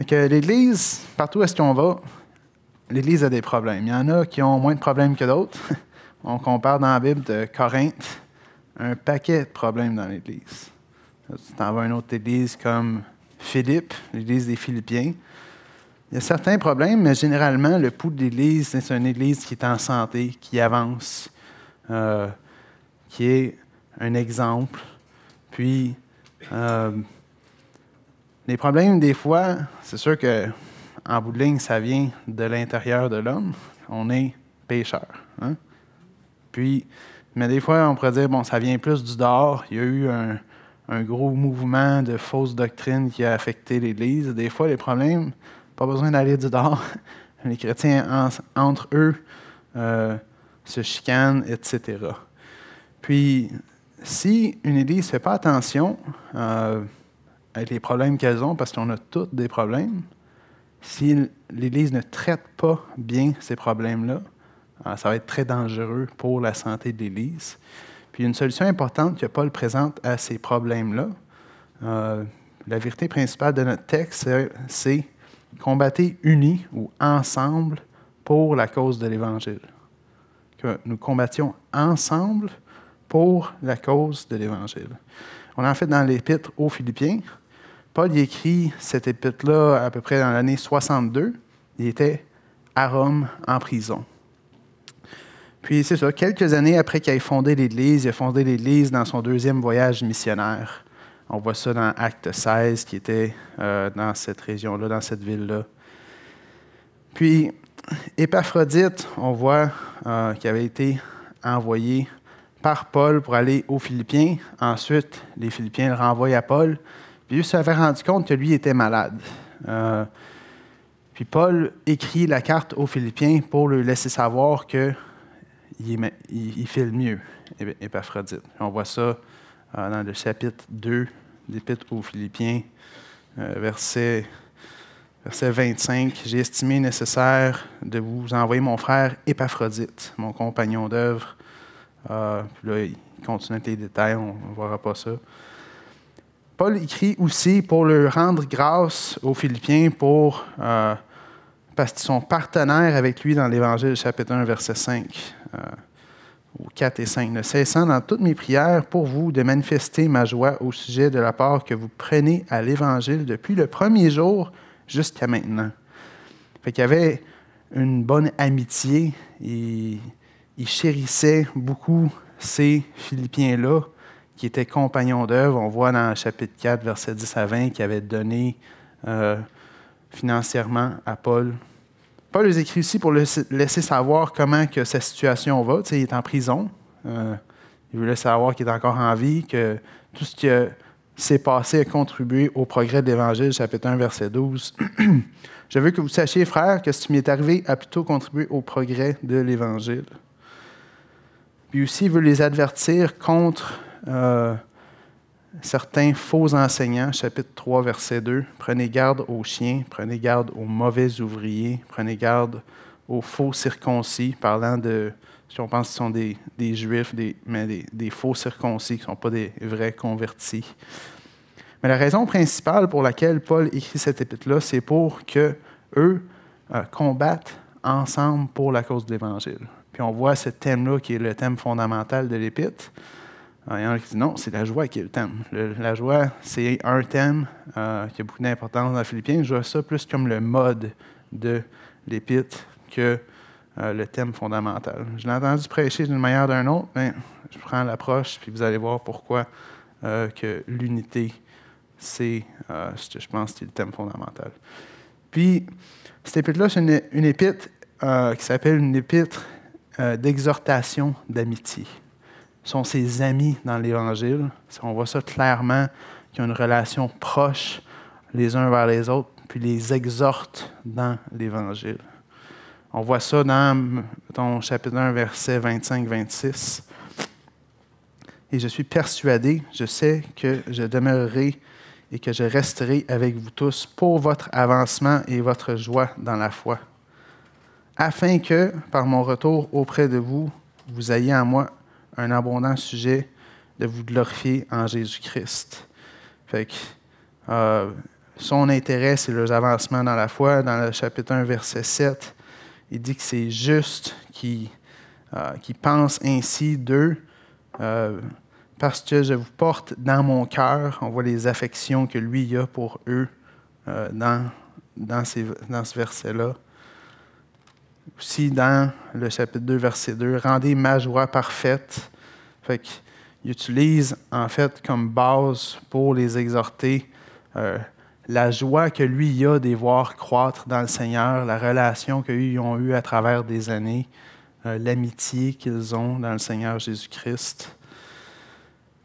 Fait que l'Église, partout où est-ce qu'on va, l'Église a des problèmes. Il y en a qui ont moins de problèmes que d'autres. On compare dans la Bible de Corinthe, un paquet de problèmes dans l'Église. Tu t'en vas à une autre Église comme Philippe, l'Église des Philippiens. Il y a certains problèmes, mais généralement, le pouls de l'Église, c'est une Église qui est en santé, qui avance, qui est un exemple. Puis, les problèmes, des fois, c'est sûr qu'en bout de ligne, ça vient de l'intérieur de l'homme. On est pécheur. Hein? Puis, mais des fois, on pourrait dire, bon, ça vient plus du dehors. Il y a eu un gros mouvement de fausses doctrines qui a affecté l'Église. Des fois, les problèmes, pas besoin d'aller du dehors. Les chrétiens, entre eux, se chicanent, etc. Puis, si une Église ne fait pas attention avec les problèmes qu'elles ont, parce qu'on a tous des problèmes, si l'Église ne traite pas bien ces problèmes-là, ça va être très dangereux pour la santé de l'Église. Puis une solution importante que Paul présente à ces problèmes-là, la vérité principale de notre texte, c'est combattez unis ou ensemble pour la cause de l'Évangile. Que nous combattions ensemble pour la cause de l'Évangile. On en fait dans l'Épître aux Philippiens. Paul y écrit cette épître-là à peu près dans l'année 62. Il était à Rome en prison. Puis c'est ça, quelques années après qu'il ait fondé l'Église, il a fondé l'Église dans son deuxième voyage missionnaire. On voit ça dans Acte 16, qui était dans cette région-là, dans cette ville-là. Puis, Épaphrodite, on voit qu'il avait été envoyé par Paul pour aller aux Philippiens. Ensuite, les Philippiens le renvoient à Paul. Puis lui s'avait rendu compte que lui était malade. Puis Paul écrit la carte aux Philippiens pour lui laisser savoir qu'il file mieux, Épaphrodite. On voit ça dans le chapitre 2 d'Épître aux Philippiens, verset 25. « J'ai estimé nécessaire de vous envoyer mon frère Épaphrodite, mon compagnon d'œuvre. » Puis là, il continue avec les détails, on ne verra pas ça. Paul écrit aussi pour leur rendre grâce aux Philippiens parce qu'ils sont partenaires avec lui dans l'Évangile, chapitre 1, verset 5. Ou 4 et 5. « Ne cessant dans toutes mes prières pour vous de manifester ma joie au sujet de la part que vous prenez à l'Évangile depuis le premier jour jusqu'à maintenant. » Fait qu'il y avait une bonne amitié. Il chérissait beaucoup ces Philippiens-là qui étaient compagnons d'œuvre. On voit dans le chapitre 4, versets 10 à 20, qu'il avait donné financièrement à Paul. Paul les écrit aussi pour laisser savoir comment que sa situation va. Tu sais, il est en prison. Il veut laisser savoir qu'il est encore en vie, que tout ce qui s'est passé a contribué au progrès de l'Évangile, chapitre 1, verset 12. « Je veux que vous sachiez, frères, que ce qui m'est arrivé a plutôt contribué au progrès de l'Évangile. » Puis aussi, il veut les avertir contre certains faux enseignants, chapitre 3, verset 2. « Prenez garde aux chiens, prenez garde aux mauvais ouvriers, prenez garde aux faux circoncis. » Parlant de, si on pense qu'ils sont des Juifs, mais des faux circoncis, qui ne sont pas des vrais convertis. Mais la raison principale pour laquelle Paul écrit cette épître-là, c'est pour qu'eux combattent ensemble pour la cause de l'Évangile. Puis on voit ce thème-là qui est le thème fondamental de l'Épître. Il y en a qui disent non, c'est la joie qui est le thème. La joie, c'est un thème qui a beaucoup d'importance dans Philippiens. Je vois ça plus comme le mode de l'Épître que le thème fondamental. Je l'ai entendu prêcher d'une manière ou d'une autre, mais je prends l'approche, puis vous allez voir pourquoi que l'unité, c'est ce que je pense qui est le thème fondamental. Puis, cette épître-là, c'est une épître qui s'appelle une épître d'exhortation d'amitié. Ce sont ses amis dans l'Évangile. On voit ça clairement, qu'ils ont une relation proche les uns vers les autres, puis les exhortent dans l'Évangile. On voit ça dans ton chapitre 1, verset 25-26. « Et je suis persuadé, je sais que je demeurerai et que je resterai avec vous tous pour votre avancement et votre joie dans la foi, afin que, par mon retour auprès de vous, vous ayez en moi un abondant sujet de vous glorifier en Jésus-Christ. » Fait que son intérêt, c'est leurs avancements dans la foi. Dans le chapitre 1, verset 7, il dit que c'est juste qui pense ainsi d'eux, parce que je vous porte dans mon cœur. On voit les affections que lui a pour eux dans ce verset-là. Aussi, dans le chapitre 2, verset 2, « Rendez ma joie parfaite ». Fait qu'il utilise, en fait, comme base pour les exhorter la joie que lui a de les voir croître dans le Seigneur, la relation qu'ils ont eue à travers des années, l'amitié qu'ils ont dans le Seigneur Jésus-Christ.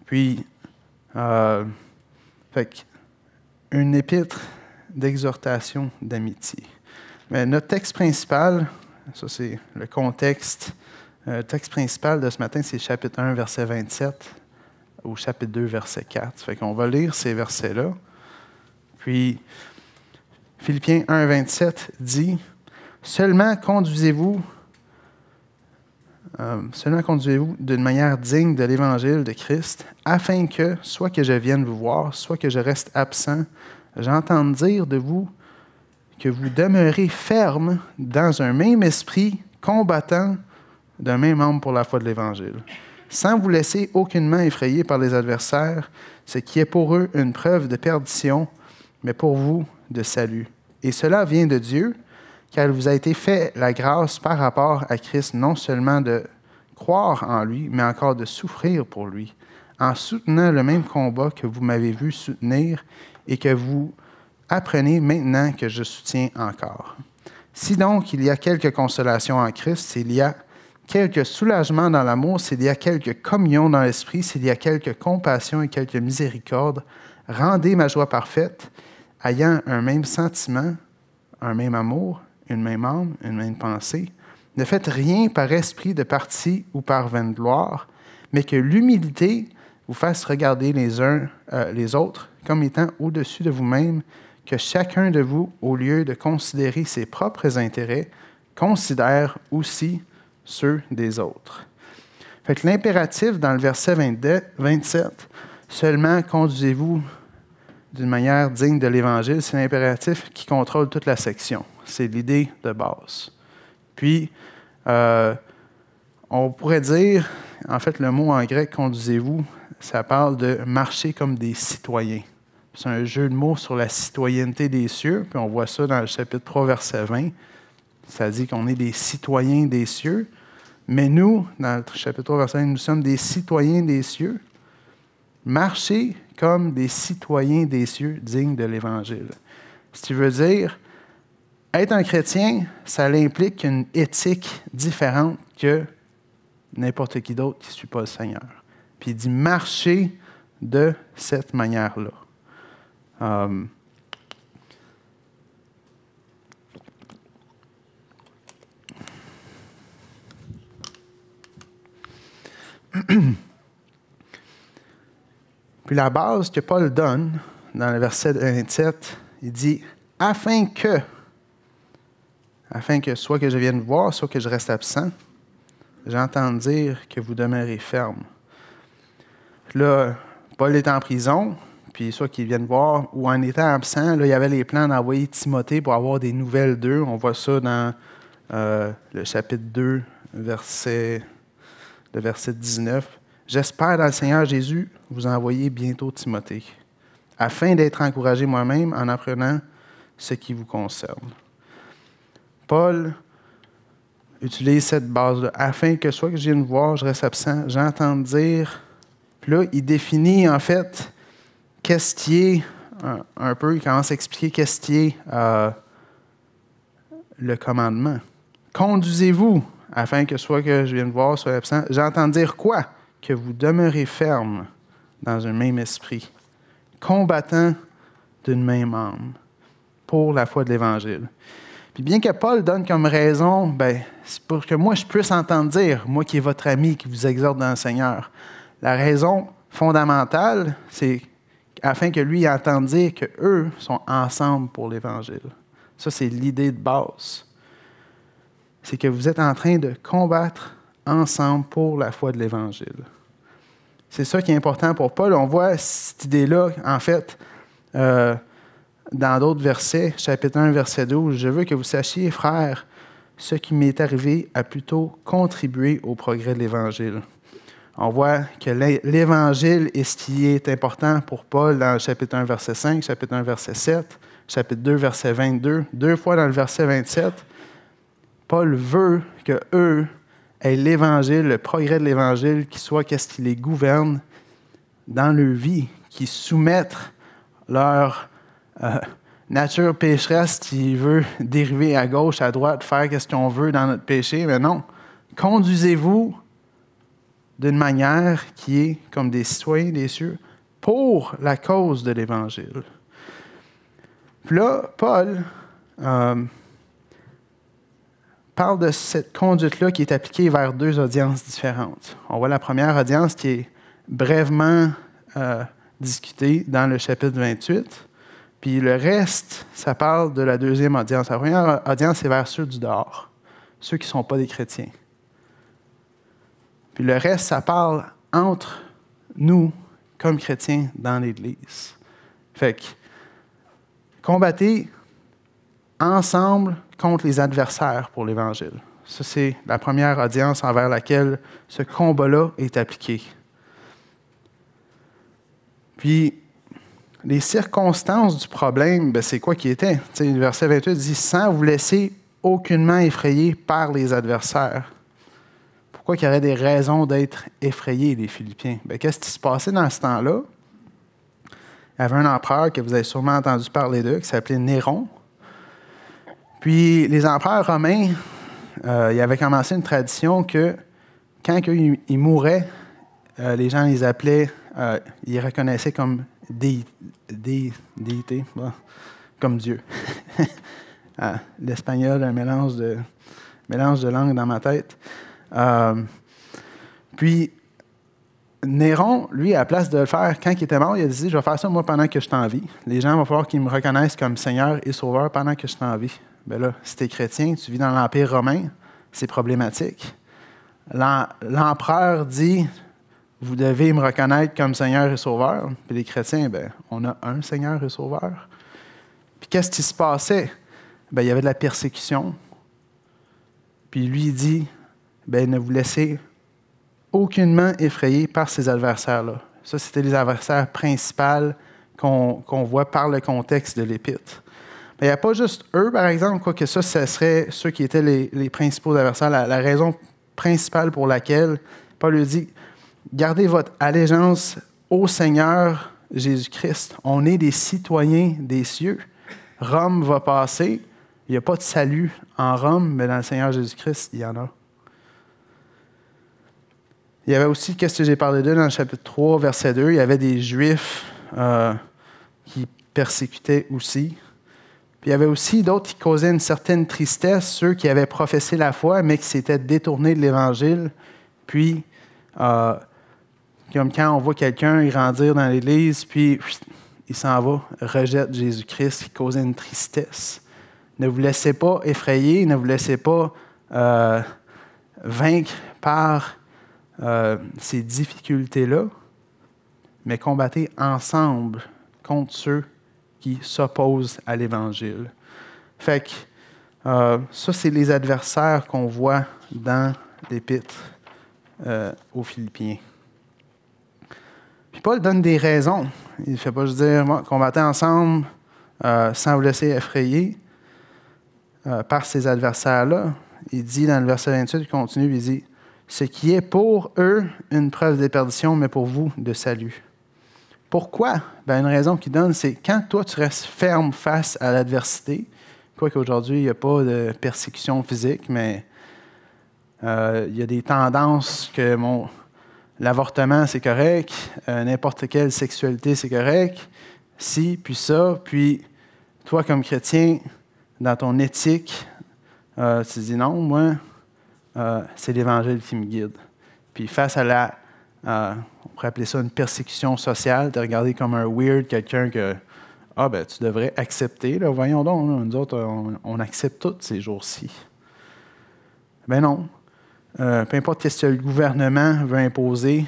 Puis, une épître d'exhortation, d'amitié. Mais notre texte principal, ça c'est le contexte, le texte principal de ce matin, c'est chapitre 1, verset 27, ou chapitre 2, verset 4. Fait qu'on va lire ces versets-là. Puis, Philippiens 1, 27 dit « Seulement conduisez-vous d'une manière digne de l'Évangile de Christ, afin que, soit que je vienne vous voir, soit que je reste absent, j'entende dire de vous que vous demeurez ferme dans un même esprit, combattant d'un même homme pour la foi de l'Évangile, sans vous laisser aucunement effrayer par les adversaires, ce qui est pour eux une preuve de perdition, mais pour vous de salut. Et cela vient de Dieu, car il vous a été fait la grâce par rapport à Christ, non seulement de croire en lui, mais encore de souffrir pour lui, en soutenant le même combat que vous m'avez vu soutenir et que vous apprenez maintenant que je soutiens encore. Si donc il y a quelque consolation en Christ, s'il y a quelque soulagement dans l'amour, s'il y a quelque communion dans l'esprit, s'il y a quelque compassion et quelque miséricorde, rendez ma joie parfaite, ayant un même sentiment, un même amour, une même âme, une même pensée. Ne faites rien par esprit de parti ou par vaine gloire, mais que l'humilité vous fasse regarder les uns les autres comme étant au-dessus de vous-même, que chacun de vous, au lieu de considérer ses propres intérêts, considère aussi ceux des autres. Fait que l'impératif dans le verset 27, seulement conduisez-vous d'une manière digne de l'Évangile, c'est l'impératif qui contrôle toute la section. C'est l'idée de base. Puis, on pourrait dire, en fait, le mot en grec, conduisez-vous, ça parle de marcher comme des citoyens. C'est un jeu de mots sur la citoyenneté des cieux, puis on voit ça dans le chapitre 3, verset 20. Ça dit qu'on est des citoyens des cieux, mais nous, dans le chapitre 3, verset 20, nous sommes des citoyens des cieux. Marcher comme des citoyens des cieux dignes de l'Évangile. Ce qui veut dire, être un chrétien, ça implique une éthique différente que n'importe qui d'autre qui ne suit pas le Seigneur. Puis il dit marcher de cette manière-là. Puis la base que Paul donne dans le verset 27, il dit « afin que soit que je vienne vous voir, soit que je reste absent, j'entends dire que vous demeurez ferme. » Là, Paul est en prison, puis soit qu'il vienne voir, ou en étant absent, là, il y avait les plans d'envoyer Timothée pour avoir des nouvelles d'eux. On voit ça dans le chapitre 2, verset 19. « J'espère dans le Seigneur Jésus vous envoyer bientôt Timothée, afin d'être encouragé moi-même en apprenant ce qui vous concerne. » Paul utilise cette base-là, afin que soit que je vienne voir, je reste absent, j'entends dire. Puis là, il définit en fait qu'est-ce qui est un peu, il commence à expliquer qu'est-ce qui est le commandement. Conduisez-vous, afin que soit que je vienne voir, soit absent. J'entends dire quoi? Que vous demeurez ferme dans un même esprit, combattant d'une même âme pour la foi de l'Évangile. Puis bien que Paul donne comme raison, c'est pour que moi je puisse entendre dire, moi qui est votre ami, qui vous exhorte dans le Seigneur. La raison fondamentale, c'est afin que lui entende dire qu'eux sont ensemble pour l'Évangile. Ça, c'est l'idée de base. C'est que vous êtes en train de combattre ensemble pour la foi de l'Évangile. C'est ça qui est important pour Paul. On voit cette idée-là, en fait, dans d'autres versets, chapitre 1, verset 12, « Je veux que vous sachiez, frères, ce qui m'est arrivé a plutôt contribué au progrès de l'Évangile. » On voit que l'Évangile est ce qui est important pour Paul dans le chapitre 1, verset 5, chapitre 1, verset 7, chapitre 2, verset 22. 2 fois dans le verset 27, Paul veut qu'eux aient l'Évangile, le progrès de l'Évangile, qui soit qu'est-ce qui les gouverne dans leur vie, qui soumettent leur nature pécheresse qui veut dériver à gauche, à droite, faire ce qu'on veut dans notre péché. Mais non, conduisez-vous d'une manière qui est comme des citoyens des cieux pour la cause de l'Évangile. Puis là, Paul parle de cette conduite-là qui est appliquée vers 2 audiences différentes. On voit la première audience qui est brièvement discutée dans le chapitre 28. Puis le reste, ça parle de la deuxième audience. La première audience, c'est vers ceux du dehors, ceux qui ne sont pas des chrétiens. Puis le reste, ça parle entre nous, comme chrétiens, dans l'Église. Fait que, combattez ensemble contre les adversaires pour l'Évangile. Ça, c'est la première audience envers laquelle ce combat-là est appliqué. Puis, les circonstances du problème, ben, c'est quoi qui était? T'sais, le verset 28 dit « Sans vous laisser aucunement effrayer par les adversaires ». Pourquoi il y aurait des raisons d'être effrayés, les Philippiens? Ben, qu'est-ce qui se passait dans ce temps-là? Il y avait un empereur que vous avez sûrement entendu parler d'eux, qui s'appelait Néron. Puis, les empereurs romains, il avait commencé une tradition que quand ils mouraient, les gens les appelaient, ils les reconnaissaient comme déité, comme Dieu. L'espagnol, un mélange de langues dans ma tête. Puis, Néron, lui, à la place de le faire quand il était mort, il a dit « Je vais faire ça, moi, pendant que je suis en vie. Les gens vont falloir qu'ils me reconnaissent comme Seigneur et Sauveur pendant que je suis en vie. » Bien là, si tu es chrétien, tu vis dans l'Empire romain, c'est problématique. L'empereur dit « Vous devez me reconnaître comme Seigneur et Sauveur. » Puis les chrétiens, bien, on a un Seigneur et Sauveur. Puis qu'est-ce qui se passait? Bien, il y avait de la persécution. Puis lui, il dit bien, ne vous laissez aucunement effrayer par ces adversaires-là. Ça, c'était les adversaires principaux qu'on voit par le contexte de l'Épître. Mais il n'y a pas juste eux, par exemple, quoique ça, ce serait ceux qui étaient les principaux adversaires. La raison principale pour laquelle Paul lui dit gardez votre allégeance au Seigneur Jésus-Christ. On est des citoyens des cieux. Rome va passer. Il n'y a pas de salut en Rome, mais dans le Seigneur Jésus-Christ, il y en a. Il y avait aussi, qu'est-ce que j'ai parlé d'eux dans le chapitre 3, verset 2, il y avait des Juifs qui persécutaient aussi. Puis il y avait aussi d'autres qui causaient une certaine tristesse, ceux qui avaient professé la foi, mais qui s'étaient détournés de l'Évangile. Puis, comme quand on voit quelqu'un grandir dans l'Église, puis il s'en va, rejette Jésus-Christ, qui causait une tristesse. Ne vous laissez pas effrayer, ne vous laissez pas vaincre par ces difficultés-là, mais combattez ensemble contre ceux qui s'opposent à l'Évangile. Fait que ça, c'est les adversaires qu'on voit dans l'Épître aux Philippiens. Puis Paul donne des raisons. Il ne fait pas juste dire combattez ensemble sans vous laisser effrayer par ces adversaires-là. Il dit dans le verset 28, il continue, il dit ce qui est pour eux une preuve de perdition, mais pour vous de salut. Pourquoi? Bien, une raison qu'il donne, c'est quand toi tu restes ferme face à l'adversité, quoi qu'aujourd'hui il n'y a pas de persécution physique, mais il y a des tendances que l'avortement c'est correct, n'importe quelle sexualité c'est correct, ci, puis ça, puis toi comme chrétien, dans ton éthique, tu dis non, moi, c'est l'Évangile qui me guide. Puis face à on pourrait appeler ça une persécution sociale, tu es regardé comme un weird, quelqu'un que, tu devrais accepter. Là. Voyons donc, là, nous autres, on accepte tout ces jours-ci. Ben non. Peu importe ce que le gouvernement veut imposer,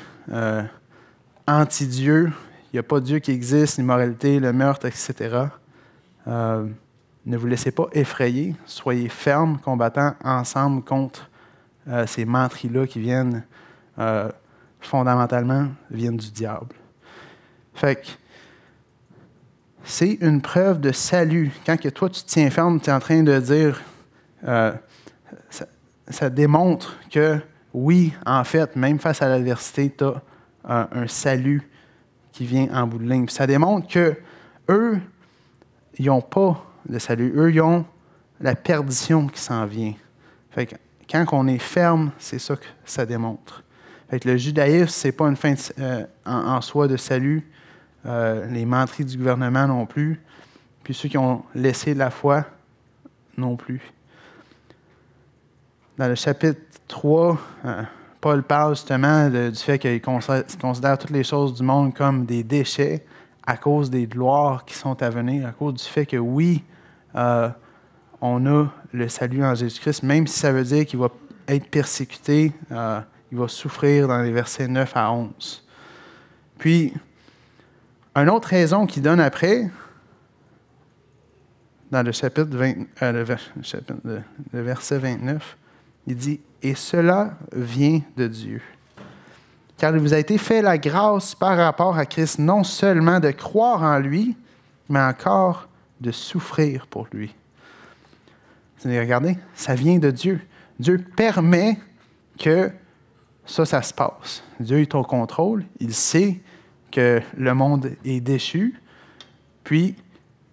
anti-Dieu, il n'y a pas Dieu qui existe, l'immoralité, le meurtre, etc. ne vous laissez pas effrayer, soyez fermes, combattant ensemble contre ces menteries-là qui viennent fondamentalement viennent du diable. Fait que c'est une preuve de salut. Quand que toi, tu te tiens ferme, tu es en train de dire, ça démontre que, oui, en fait, même face à l'adversité, tu as un salut qui vient en bout de ligne. Puis ça démontre que eux, ils n'ont pas de salut. Eux, ils ont la perdition qui s'en vient. Fait que quand on est ferme, c'est ça que ça démontre. Fait que le judaïsme, ce n'est pas une fin en soi de salut. Les menteries du gouvernement non plus. Puis ceux qui ont laissé la foi non plus. Dans le chapitre 3, Paul parle justement du fait qu'il considère toutes les choses du monde comme des déchets à cause des gloires qui sont à venir, à cause du fait que oui, on a le salut en Jésus-Christ, même si ça veut dire qu'il va être persécuté, il va souffrir dans les versets 9 à 11. Puis, une autre raison qu'il donne après, dans le chapitre le verset 29, il dit « Et cela vient de Dieu. Car il vous a été fait la grâce par rapport à Christ, non seulement de croire en lui, mais encore de souffrir pour lui. » Vous allez regarder, ça vient de Dieu. Dieu permet que ça se passe. Dieu est au contrôle. Il sait que le monde est déchu. Puis,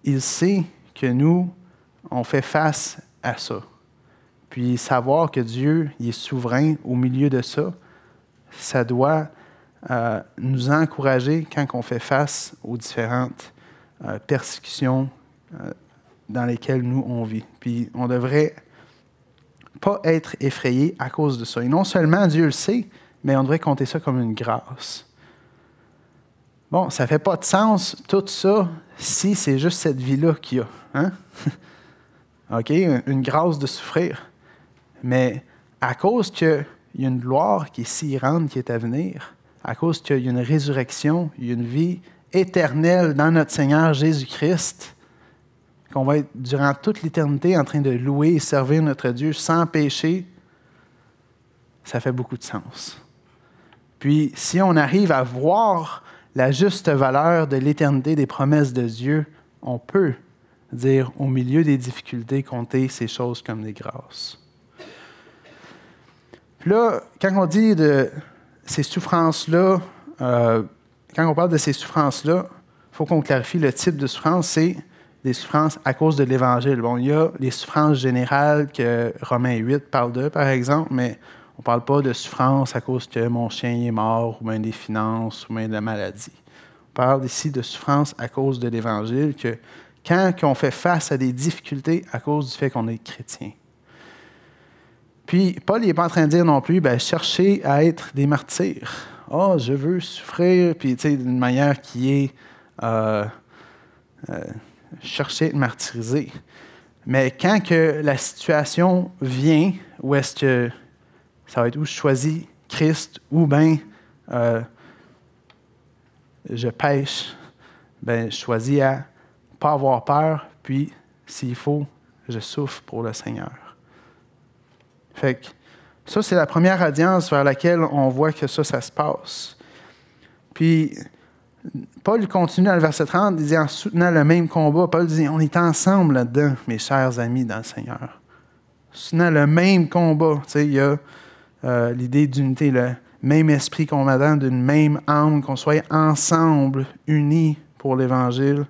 il sait que nous, on fait face à ça. Puis, savoir que Dieu il est souverain au milieu de ça, ça doit nous encourager quand on fait face aux différentes persécutions dans lesquelles nous, on vit. Puis, on devrait pas être effrayé à cause de ça. Et non seulement Dieu le sait, mais on devrait compter ça comme une grâce. Bon, ça ne fait pas de sens, tout ça, si c'est juste cette vie-là qu'il y a. Hein? OK, une grâce de souffrir. Mais à cause qu'il y a une gloire qui est si grande qui est à venir, à cause qu'il y a une résurrection, il y a une vie éternelle dans notre Seigneur Jésus-Christ, qu'on va être durant toute l'éternité en train de louer et servir notre Dieu sans péché, ça fait beaucoup de sens. Puis, si on arrive à voir la juste valeur de l'éternité des promesses de Dieu, on peut dire, au milieu des difficultés, compter ces choses comme des grâces. Puis là, quand on dit de ces souffrances-là, quand on parle de ces souffrances-là, il faut qu'on clarifie le type de souffrance, c'est des souffrances à cause de l'Évangile. Bon, il y a les souffrances générales que Romains 8 parle de, par exemple, mais on ne parle pas de souffrance à cause que mon chien est mort, ou bien des finances, ou bien de la maladie. On parle ici de souffrance à cause de l'Évangile, que quand on fait face à des difficultés à cause du fait qu'on est chrétien. Puis, Paul n'est pas en train de dire non plus, cherchez à être des martyrs. « Ah, je veux souffrir », puis d'une manière qui est chercher à être martyrisé. Mais quand que la situation vient, où est-ce que ça va être où je choisis Christ ou bien je pêche, je choisis à ne pas avoir peur, puis s'il faut, je souffre pour le Seigneur. Fait que ça, c'est la première audience vers laquelle on voit que ça se passe. Puis, Paul continue dans le verset 30, il dit, en soutenant le même combat, Paul dit, on est ensemble là-dedans, mes chers amis dans le Seigneur. Soutenant le même combat, il y a l'idée d'unité, le même esprit combattant, d'une même âme, qu'on soit ensemble, unis pour l'Évangile.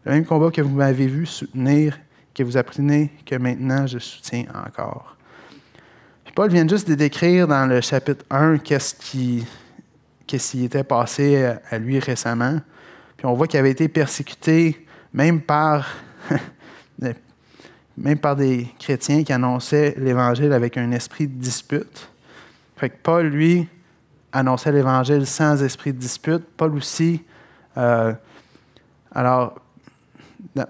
Le même combat que vous m'avez vu soutenir, que vous apprenez, que maintenant je soutiens encore. Puis Paul vient juste de décrire dans le chapitre 1 qu'est-ce qui était passé à lui récemment. Puis on voit qu'il avait été persécuté même par des chrétiens qui annonçaient l'Évangile avec un esprit de dispute. Fait que Paul, lui, annonçait l'Évangile sans esprit de dispute. Paul aussi, je vais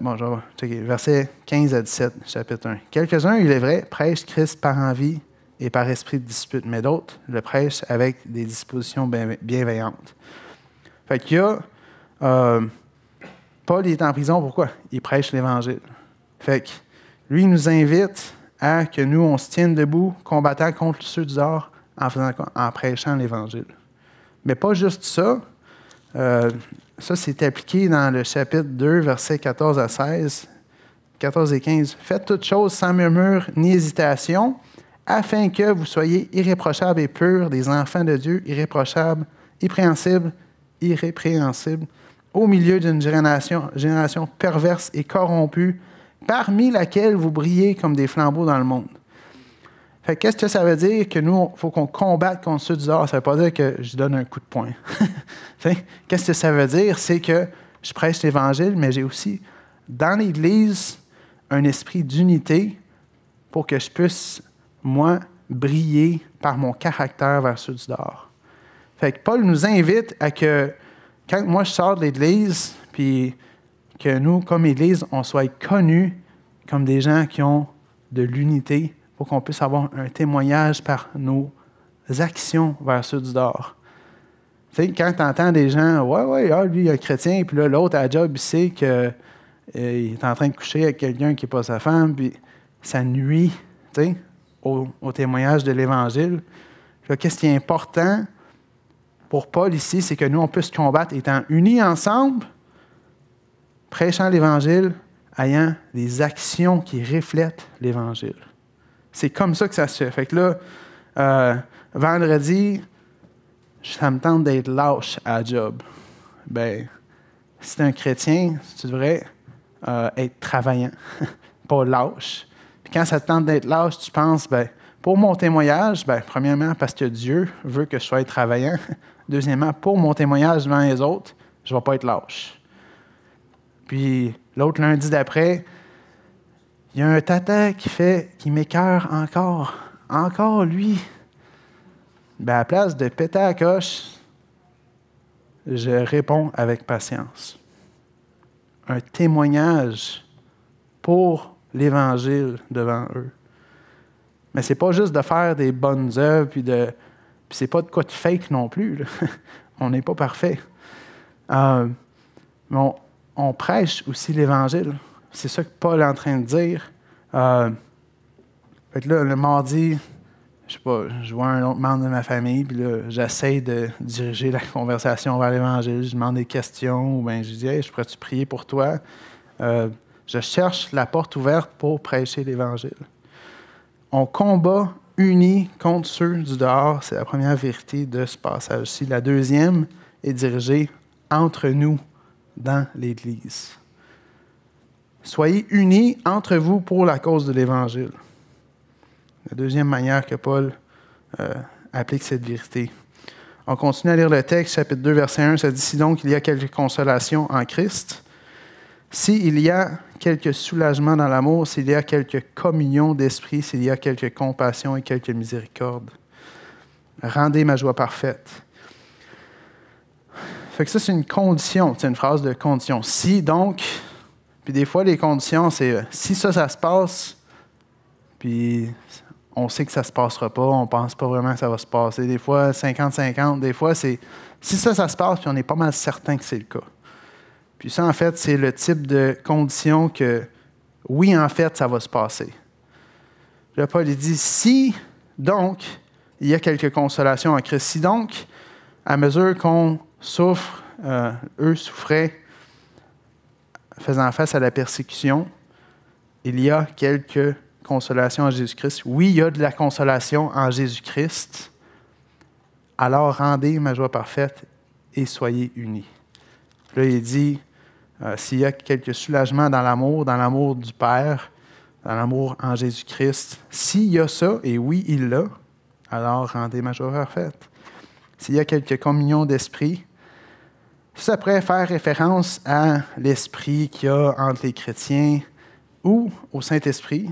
checker, versets 15 à 17, chapitre 1. « Quelques-uns, il est vrai, prêchent Christ par envie et par esprit de dispute, mais d'autres le prêchent avec des dispositions bienveillantes. » Fait qu'il y a Paul il est en prison, pourquoi? Il prêche l'Évangile. Fait que lui, il nous invite à que nous, on se tienne debout, combattant contre ceux du dehors, en faisant quoi? En prêchant l'Évangile. Mais pas juste ça. Ça, c'est appliqué dans le chapitre 2, versets 14 à 16, 14 et 15. « Faites toutes choses sans murmure ni hésitation, afin que vous soyez irréprochables et purs, des enfants de Dieu, irréprochables, irrépréhensibles, au milieu d'une génération perverse et corrompue, parmi laquelle vous brillez comme des flambeaux dans le monde. » Fait qu'est-ce que ça veut dire? Que nous, il faut qu'on combatte contre ceux du dehors. Ça ne veut pas dire que je donne un coup de poing. Qu'est-ce que ça veut dire? C'est que je prêche l'Évangile, mais j'ai aussi, dans l'Église, un esprit d'unité pour que je puisse, moi, briller par mon caractère vers ceux du dehors. Fait que Paul nous invite à que, quand moi je sors de l'Église, puis que nous, comme Église, on soit connus comme des gens qui ont de l'unité, pour qu'on puisse avoir un témoignage par nos actions vers ceux du dehors. Tu sais, quand tu entends des gens, ouais, lui, il est un chrétien, puis là, l'autre, à la job, il sait qu'il est en train de coucher avec quelqu'un qui n'est pas sa femme, puis ça nuit, tu sais, au témoignage de l'Évangile. Là, qu'est-ce qui est important pour Paul ici, c'est que nous, on puisse combattre étant unis ensemble, prêchant l'Évangile, ayant des actions qui reflètent l'Évangile. C'est comme ça que ça se fait. Fait que là, vendredi, ça me tente d'être lâche à la job. Ben, si tu es un chrétien, tu devrais être travaillant, pas lâche. Puis quand ça te tente d'être lâche, tu penses, ben, pour mon témoignage, ben, premièrement, parce que Dieu veut que je sois travaillant. Deuxièmement, pour mon témoignage devant les autres, je ne vais pas être lâche. Puis l'autre lundi d'après, il y a un tata qui m'écœure encore. Encore lui. Ben, à la place de péter à la coche, je réponds avec patience. Un témoignage pour l'Évangile devant eux. Mais c'est pas juste de faire des bonnes œuvres, puis c'est pas de quoi de fake non plus. Là. On n'est pas parfait. Mais on prêche aussi l'Évangile. C'est ça que Paul est en train de dire. Fait que là, le mardi, je sais pas, je vois un autre membre de ma famille, puis là, j'essaie de diriger la conversation vers l'Évangile. Je demande des questions, ou bien je dis, hey, je pourrais-tu prier pour toi? Je cherche la porte ouverte pour prêcher l'Évangile. On combat unis contre ceux du dehors. C'est la première vérité de ce passage-ci. La deuxième est dirigée entre nous dans l'Église. Soyez unis entre vous pour la cause de l'Évangile. La deuxième manière que Paul applique cette vérité. On continue à lire le texte, chapitre 2, verset 1. Ça dit, « Si donc il y a quelque consolation en Christ, s'il y a quelque soulagement dans l'amour, s'il y a quelque communion d'esprit, s'il y a quelque compassion et quelque miséricorde, rendez ma joie parfaite. » Fait que ça, c'est une condition, c'est une phrase de condition. Si donc... Puis des fois, les conditions, c'est si ça se passe, puis on sait que ça ne se passera pas, on ne pense pas vraiment que ça va se passer. Des fois, 50-50. Des fois, c'est si ça se passe, puis on est pas mal certain que c'est le cas. Puis ça, en fait, c'est le type de condition que, oui, en fait, ça va se passer. Là, Paul, il dit, si, donc, il y a quelque consolation en Christ. Si, donc, à mesure qu'on souffre, eux souffraient, faisant face à la persécution, il y a quelques consolations en Jésus-Christ. Oui, il y a de la consolation en Jésus-Christ. Alors, rendez ma joie parfaite et soyez unis. Là, il dit, s'il y a quelques soulagements dans l'amour du Père, dans l'amour en Jésus-Christ, s'il y a ça, et oui, il l'a, alors rendez ma joie parfaite. S'il y a quelques communions d'esprit, ça pourrait faire référence à l'esprit qu'il y a entre les chrétiens ou au Saint-Esprit.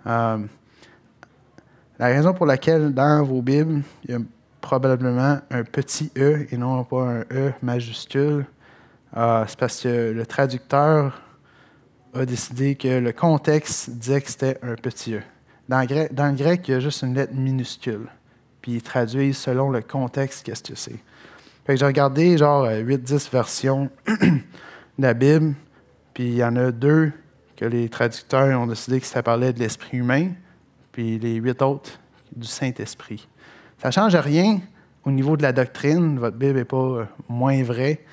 La raison pour laquelle dans vos Bibles, il y a probablement un petit « e » et non pas un « e » majuscule, c'est parce que le traducteur a décidé que le contexte disait que c'était un petit « e ». Dans le grec, il y a juste une lettre minuscule. Puis ils traduisent selon le contexte, qu'est-ce que c'est. Fait que j'ai regardé genre 8-10 versions de la Bible, puis il y en a 2 que les traducteurs ont décidé que ça parlait de l'esprit humain, puis les 8 autres du Saint-Esprit. Ça ne change rien au niveau de la doctrine. Votre Bible n'est pas moins vraie.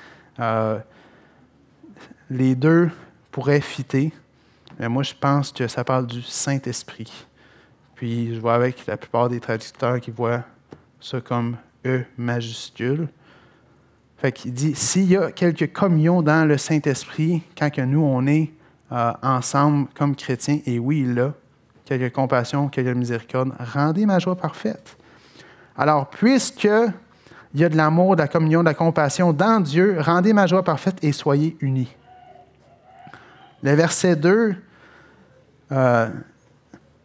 Les 2 pourraient fitter, mais moi, je pense que ça parle du Saint-Esprit. Puis, je vois avec la plupart des traducteurs qui voient ça comme E majuscule. Fait qu'il dit, s'il y a quelque communion dans le Saint-Esprit, quand que nous, on est ensemble comme chrétiens, et oui, il l'a, quelque compassion, quelque miséricorde, rendez ma joie parfaite. Alors, puisque il y a de l'amour, de la communion, de la compassion dans Dieu, rendez ma joie parfaite et soyez unis. Le verset 2,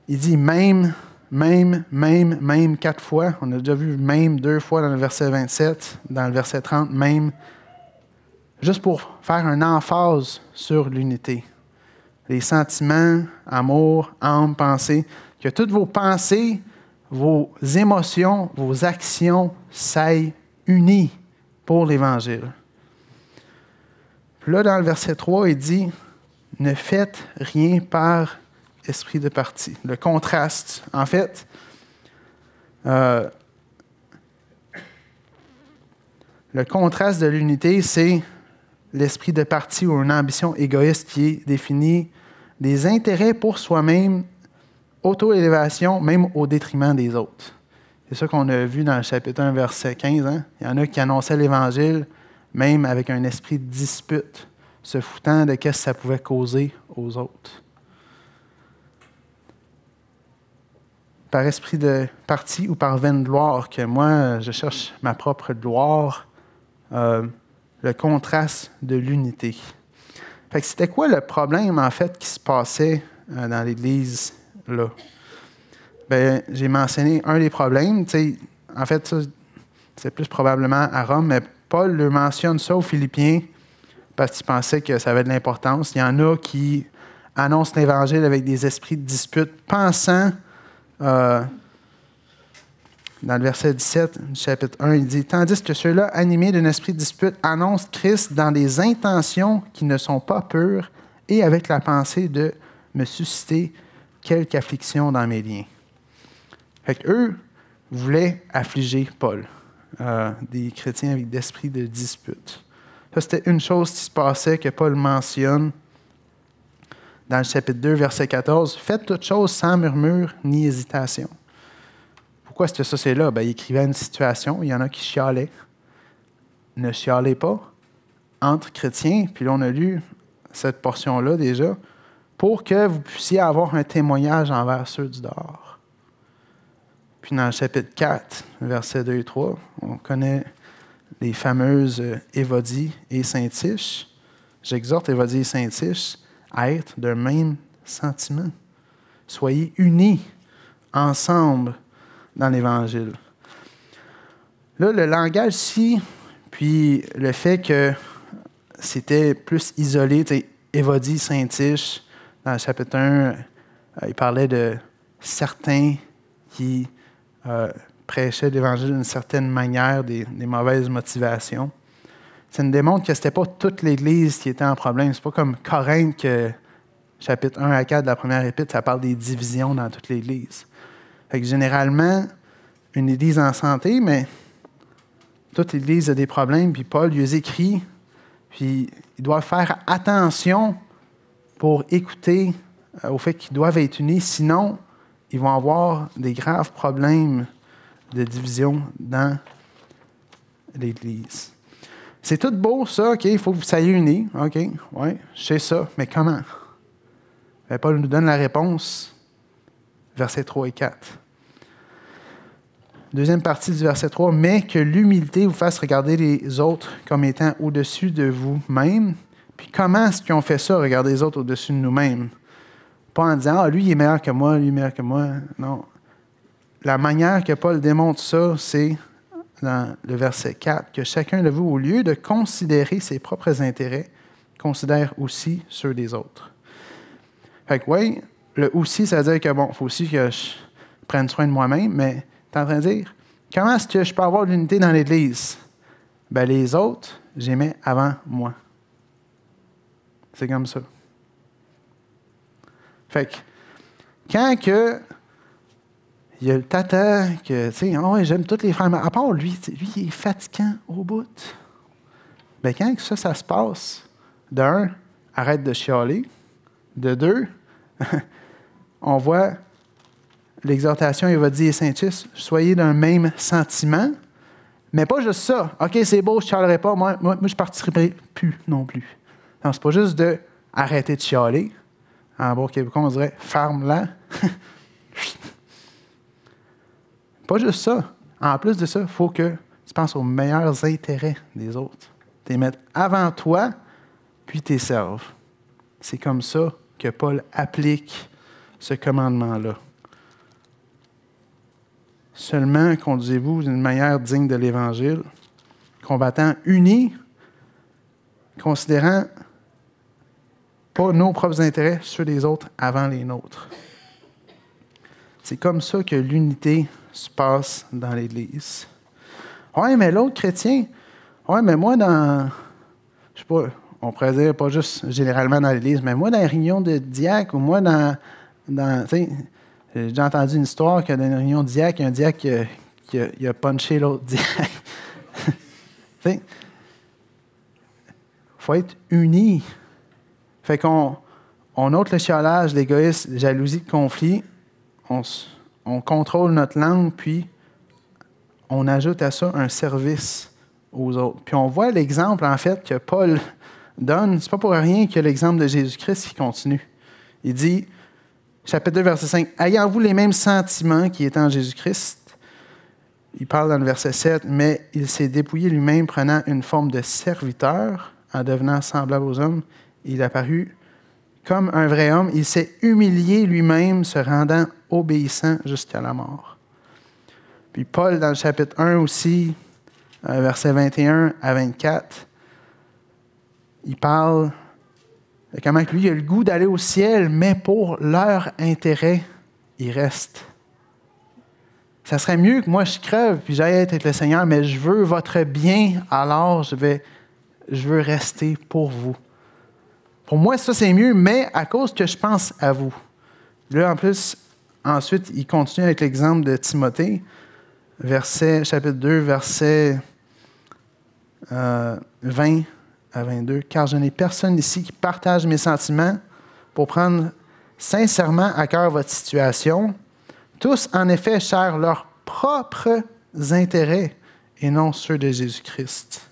il dit même 4 fois. On a déjà vu même 2 fois dans le verset 27, dans le verset 30, même, juste pour faire une emphase sur l'unité. Les sentiments, amour, âme, pensée, que toutes vos pensées, vos émotions, vos actions s'aillent unies pour l'Évangile. Puis là, dans le verset 3, il dit « Ne faites rien par esprit de parti ». Le contraste, en fait, le contraste de l'unité, c'est l'esprit de parti ou une ambition égoïste qui est définie des intérêts pour soi-même, auto-élévation, même au détriment des autres. C'est ça qu'on a vu dans le chapitre 1, verset 15. Hein? Il y en a qui annonçaient l'Évangile, même avec un esprit de dispute, se foutant de ce que ça pouvait causer aux autres. Par esprit de parti ou par vaine gloire, que moi, je cherche ma propre gloire, le contraste de l'unité. Fait que c'était quoi le problème, en fait, qui se passait dans l'Église, là? Bien, j'ai mentionné un des problèmes. En fait, ça, c'est plus probablement à Rome, mais Paul le mentionne ça aux Philippiens parce qu'il pensait que ça avait de l'importance. Il y en a qui annoncent l'Évangile avec des esprits de dispute, pensant, dans le verset 17 du chapitre 1, il dit « Tandis que ceux-là, animés d'un esprit de dispute, annoncent Christ dans des intentions qui ne sont pas pures et avec la pensée de me susciter quelque affliction dans mes liens. » Fait qu'eux voulaient affliger Paul, des chrétiens avec d'esprit de dispute. Ça, c'était une chose qui se passait que Paul mentionne dans le chapitre 2, verset 14. « Faites toutes choses sans murmure ni hésitation. » Pourquoi est-ce que ça, c'est là? Bien, il écrivait une situation, il y en a qui chialaient. Ne chialez pas entre chrétiens, puis là, on a lu cette portion-là déjà, pour que vous puissiez avoir un témoignage envers ceux du dehors. Puis dans le chapitre 4, versets 2 et 3, on connaît les fameuses Évodie et Syntyche. J'exhorte Évodie et Syntyche à être d'un même sentiment. Soyez unis ensemble dans l'Évangile. Là, le langage-ci, puis le fait que c'était plus isolé, Évodie, Syntyche, dans le chapitre 1, il parlait de certains qui prêchaient l'Évangile d'une certaine manière, des mauvaises motivations. Ça nous démontre que ce n'était pas toute l'Église qui était en problème. Ce n'est pas comme Corinthe, que chapitre 1 à 4 de la première épître, ça parle des divisions dans toute l'Église. Fait que généralement, une Église en santé, mais toute l'Église a des problèmes, puis Paul lui écrit, puis ils doivent faire attention pour écouter au fait qu'ils doivent être unis, sinon ils vont avoir des graves problèmes de division dans l'Église. C'est tout beau, ça, OK, il faut que vous soyez unis, OK, oui, je sais ça, mais comment? Bien, Paul nous donne la réponse, versets 3 et 4. Deuxième partie du verset 3, « Mais que l'humilité vous fasse regarder les autres comme étant au-dessus de vous-même. » Puis comment est-ce qu'ils ont fait ça, regarder les autres au-dessus de nous-mêmes? Pas en disant « Ah, lui, il est meilleur que moi, lui, il est meilleur que moi. » Non. La manière que Paul démontre ça, c'est dans le verset 4, que chacun de vous, au lieu de considérer ses propres intérêts, considère aussi ceux des autres. Fait que oui, le aussi, ça veut dire que bon, il faut aussi que je prenne soin de moi-même, mais tu es en train de dire, comment est-ce que je peux avoir de l'unité dans l'Église? Ben, les autres, j'aimais avant moi. C'est comme ça. Fait que, quand que il y a le tata, que, tu sais, oh, ouais, j'aime tous les frères, mais à part lui, lui, il est fatigant au bout. Bien, quand que ça se passe, d'un, arrête de chialer. De deux, on voit l'exhortation, il va dire, Saint-Just, soyez d'un même sentiment, mais pas juste ça. OK, c'est beau, je ne chialerai pas, moi je ne participerai plus non plus. Non, c'est pas juste de arrêter de chialer. En bon québécois, on dirait, ferme-la. Pas juste ça. En plus de ça, il faut que tu penses aux meilleurs intérêts des autres. Tu les mets avant toi, puis tu les serves. C'est comme ça que Paul applique ce commandement-là. Seulement conduisez-vous d'une manière digne de l'Évangile, combattant unis, considérant pas nos propres intérêts, ceux des autres avant les nôtres. C'est comme ça que l'unité se passe dans l'Église. Oui, mais l'autre chrétien, oui, mais moi, je sais pas, on pourrait dire pas juste généralement dans l'Église, mais moi, dans les réunions de diacre, ou moi, tu sais, j'ai déjà entendu une histoire que dans une réunion de diacre, il y a un diacre qui a punché l'autre diacre. Tu sais, il faut être unis. Fait qu'on ôte le chialage, l'égoïsme, la jalousie, le conflit, on contrôle notre langue, puis on ajoute à ça un service aux autres. Puis on voit l'exemple, en fait, que Paul donne. C'est pas pour rien qu'il y a l'exemple de Jésus-Christ qui continue. Il dit, chapitre 2, verset 5, « Ayant-vous les mêmes sentiments qui étaient en Jésus-Christ? » Il parle dans le verset 7, « Mais il s'est dépouillé lui-même, prenant une forme de serviteur, en devenant semblable aux hommes. Il apparut comme un vrai homme. Il s'est humilié lui-même, se rendant obéissant jusqu'à la mort. » Puis Paul, dans le chapitre 1 aussi, versets 21 à 24, il parle de comment lui, il a le goût d'aller au ciel, mais pour leur intérêt, il reste. Ça serait mieux que moi je crève puis j'aille être avec le Seigneur, mais je veux votre bien, alors je veux rester pour vous. Pour moi, ça c'est mieux, mais à cause que je pense à vous. Là, en plus, ensuite, il continue avec l'exemple de Timothée, chapitre 2, versets 20 à 22. « Car je n'ai personne ici qui partage mes sentiments pour prendre sincèrement à cœur votre situation. Tous, en effet, cherchent leurs propres intérêts et non ceux de Jésus-Christ.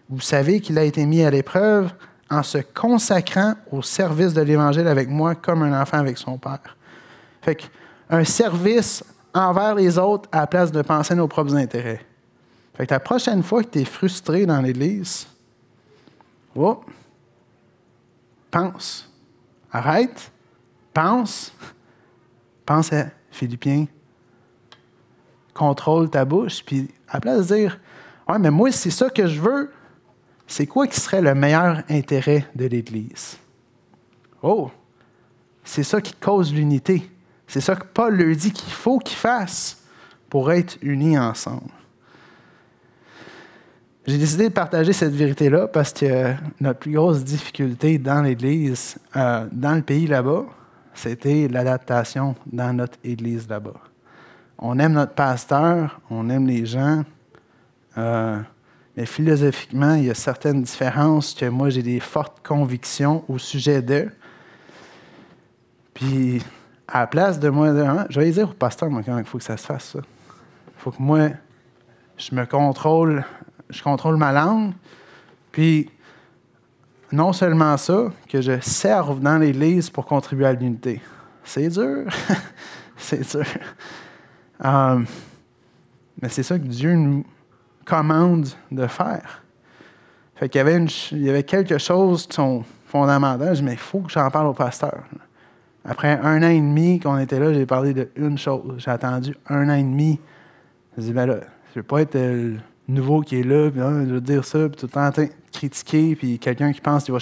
Vous savez qu'il a été mis à l'épreuve en se consacrant au service de l'Évangile avec moi comme un enfant avec son père. » Fait qu'un service envers les autres à la place de penser à nos propres intérêts. Fait que la prochaine fois que tu es frustré dans l'Église, pense. Arrête. Pense à Philippiens. Contrôle ta bouche. Puis à la place de dire, « Ouais, mais moi, c'est ça que je veux. » C'est quoi qui serait le meilleur intérêt de l'Église? Oh! C'est ça qui cause l'unité. C'est ça que Paul leur dit qu'il faut qu'ils fassent pour être unis ensemble. J'ai décidé de partager cette vérité-là parce que notre plus grosse difficulté dans l'Église, dans le pays là-bas, c'était l'adaptation dans notre Église là-bas. On aime notre pasteur, on aime les gens, mais philosophiquement, il y a certaines différences que moi, j'ai des fortes convictions au sujet d'eux. Puis, à la place de moi, je vais dire au pasteur, moi, quand il faut que ça se fasse, ça. Il faut que moi, je contrôle ma langue, puis non seulement ça, que je serve dans l'Église pour contribuer à l'unité. C'est dur, c'est dur. Mais c'est ça que Dieu nous commande de faire. Fait qu'il y avait quelque chose qui sont fondamentales. Je dis, mais il faut que j'en parle au pasteur. Après 1 an et demi qu'on était là, j'ai parlé d'une chose. J'ai attendu 1 an et demi. Je dis, ben là, je ne veux pas être le nouveau qui est là, puis je veux dire ça, puis tout le temps en train de critiquer, puis quelqu'un qui pense qu'il va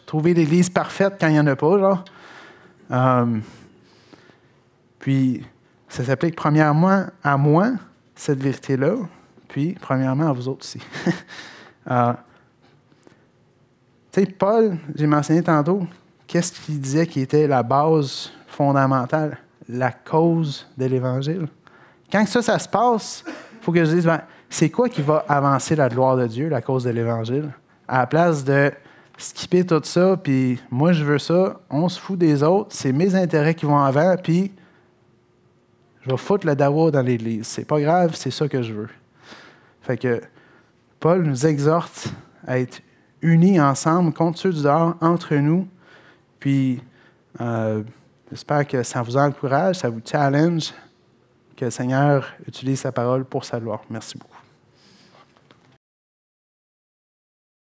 trouver l'Église parfaite quand il n'y en a pas, genre. Puis, ça s'applique premièrement à moi, cette vérité-là, puis premièrement à vous autres aussi. Tu sais, Paul, j'ai mentionné tantôt, qu'est-ce qu'il disait qui était la base fondamentale? La cause de l'Évangile. Quand ça se passe, il faut que je dise, c'est quoi qui va avancer la gloire de Dieu, la cause de l'Évangile? À la place de skipper tout ça, puis moi je veux ça, on se fout des autres, c'est mes intérêts qui vont avant, puis je vais foutre le dawa dans l'Église. C'est pas grave, c'est ça que je veux. Fait que Paul nous exhorte à être unis ensemble contre ceux du dehors, entre nous, puis j'espère que ça vous encourage, ça vous challenge, que le Seigneur utilise sa parole pour sa gloire. Merci beaucoup.